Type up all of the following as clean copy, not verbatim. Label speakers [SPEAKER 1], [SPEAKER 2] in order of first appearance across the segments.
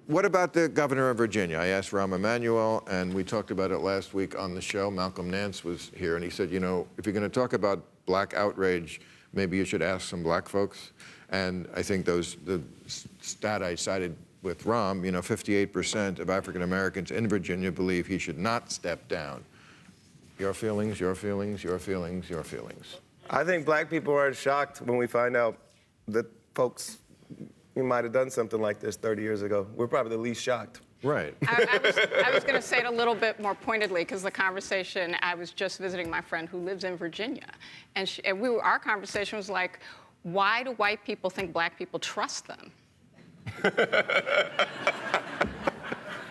[SPEAKER 1] What about the governor of Virginia? I asked Rahm Emanuel, and we talked about it last week on the show. Malcolm Nance was here, and he said, you know, if you're going to talk about black outrage, maybe you should ask some black folks. And I think the stat I cited with Rahm, you know, 58% of African Americans in Virginia believe he should not step down. Your feelings, your feelings, your feelings, your feelings.
[SPEAKER 2] I think black people are shocked when we find out that folks, you might have done something like this 30 years ago. We're probably the least shocked.
[SPEAKER 1] Right.
[SPEAKER 3] I was going to say it a little bit more pointedly, because the conversation, I was just visiting my friend who lives in Virginia, and our conversation was like, why do white people think black people trust them?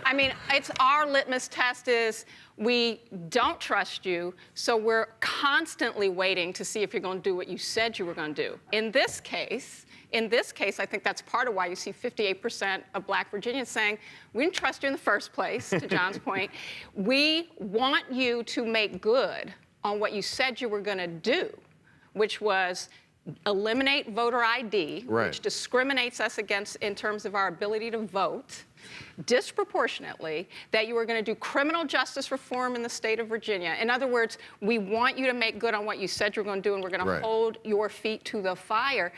[SPEAKER 3] I mean, it's our litmus test is we don't trust you, so we're constantly waiting to see if you're going to do what you said you were going to do. In this case, I think that's part of why you see 58% of black Virginians saying, we didn't trust you in the first place, to John's point. We want you to make good on what you said you were going to do, which was eliminate voter ID,
[SPEAKER 1] right,
[SPEAKER 3] which discriminates us against in terms of our ability to vote disproportionately, that you were going to do criminal justice reform in the state of Virginia. In other words, we want you to make good on what you said you were going to do, and we're going to hold your feet to the fire.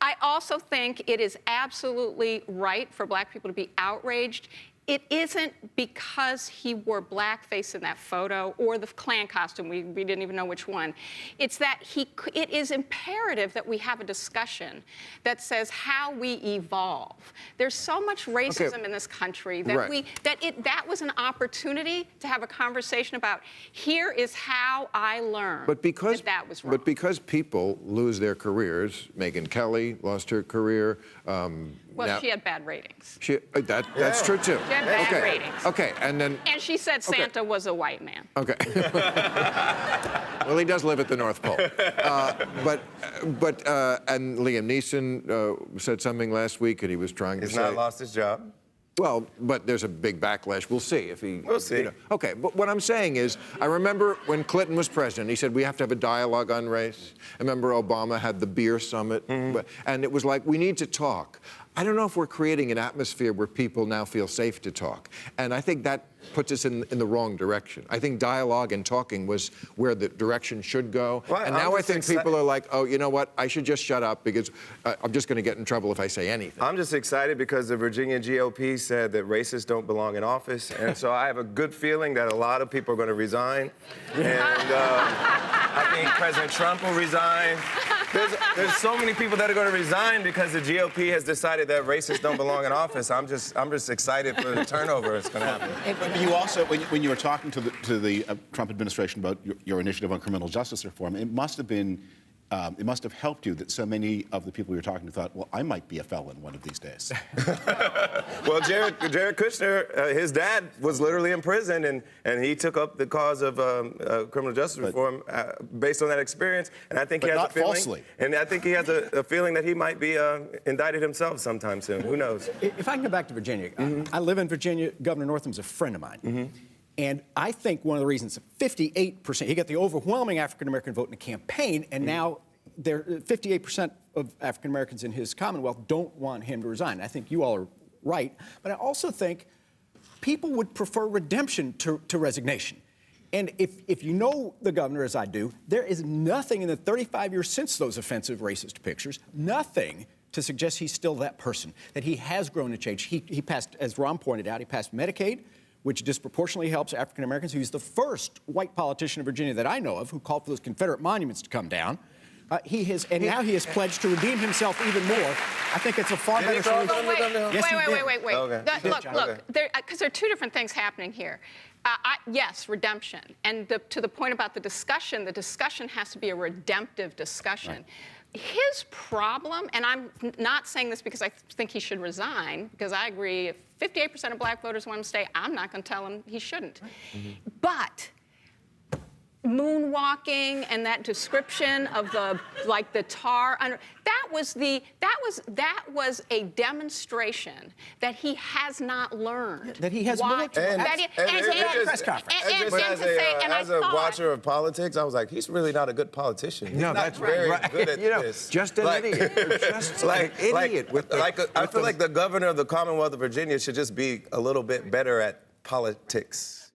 [SPEAKER 3] I also think it is absolutely right for black people to be outraged. It isn't because he wore blackface in that photo or the Klan costume. We didn't even know which one. It's that it is imperative that we have a discussion that says how we evolve. There's so much racism in this country that that was an opportunity to have a conversation about, here is how I learned that was wrong.
[SPEAKER 1] But because people lose their careers, Megyn Kelly lost her career.
[SPEAKER 3] Well, she had bad ratings.
[SPEAKER 1] That's true, too.
[SPEAKER 3] She had bad ratings.
[SPEAKER 1] Okay, and then...
[SPEAKER 3] And she said Santa was a white man.
[SPEAKER 1] Okay. Well, he does live at the North Pole. And Liam Neeson said something last week, and he was trying to say...
[SPEAKER 2] He's not lost his job.
[SPEAKER 1] Well, but there's a big backlash. We'll see if he...
[SPEAKER 2] We'll see.
[SPEAKER 1] You know. Okay, but what I'm saying is, I remember when Clinton was president, he said, we have to have a dialogue on race. I remember Obama had the beer summit, and it was like, we need to talk. I don't know if we're creating an atmosphere where people now feel safe to talk. And I think that puts us in the wrong direction. I think dialogue and talking was where the direction should go.
[SPEAKER 2] Well,
[SPEAKER 1] and now I think people are like, oh, you know what? I should just shut up because I'm just going to get in trouble if I say anything.
[SPEAKER 2] I'm just excited because the Virginia GOP said that racists don't belong in office. And so I have a good feeling that a lot of people are going to resign. And I think President Trump will resign. There's so many people that are going to resign because the GOP has decided that racists don't belong in office. I'm just excited for the turnover that's going to happen.
[SPEAKER 4] You also, when you were talking to the Trump administration about your initiative on criminal justice reform, it must have helped you that so many of the people you're talking to thought, well, I might be a felon one of these days.
[SPEAKER 2] Well, Jared Kushner, his dad was literally in prison, and he took up the cause of criminal justice reform based on that experience. And I think he has a feeling,
[SPEAKER 4] falsely.
[SPEAKER 2] And I think he has a feeling that he might be indicted himself sometime soon. Who knows?
[SPEAKER 5] If I can go back to Virginia, I live in Virginia. Governor Northam's a friend of mine. And I think one of the reasons 58%, he got the overwhelming African-American vote in the campaign, and now 58% of African-Americans in his Commonwealth don't want him to resign. I think you all are right. But I also think people would prefer redemption to resignation. And if you know the governor, as I do, there is nothing in the 35 years since those offensive racist pictures, nothing to suggest he's still that person, that he has grown and changed. He passed, as Ron pointed out, he passed Medicaid, which disproportionately helps African Americans. He's the first white politician in Virginia that I know of who called for those Confederate monuments to come down. Now he has pledged to redeem himself even more. I think it's a far better solution.
[SPEAKER 3] Wait.
[SPEAKER 2] Okay.
[SPEAKER 3] Look, because there are two different things happening here. Yes, redemption. And to the point about the discussion has to be a redemptive discussion. Right. His problem, and I'm not saying this because I think he should resign, because I agree, if 58% of black voters want him to stay, I'm not going to tell him he shouldn't. But moonwalking and that description of the tar under, that was a demonstration that he has not learned.
[SPEAKER 5] That he has
[SPEAKER 3] why-
[SPEAKER 5] military-
[SPEAKER 3] that he-
[SPEAKER 5] And it was a press conference.
[SPEAKER 3] and
[SPEAKER 2] But
[SPEAKER 3] then
[SPEAKER 2] as
[SPEAKER 3] to say, and I
[SPEAKER 2] as a
[SPEAKER 3] thought-
[SPEAKER 2] watcher of politics, I was like, he's really not a good politician. He's
[SPEAKER 1] No,
[SPEAKER 2] not
[SPEAKER 1] that's
[SPEAKER 2] very
[SPEAKER 1] right.
[SPEAKER 2] good at
[SPEAKER 1] You know,
[SPEAKER 2] this.
[SPEAKER 1] just an idiot. Just an idiot with the-
[SPEAKER 2] I feel like the governor of the Commonwealth of Virginia should just be a little bit better at politics.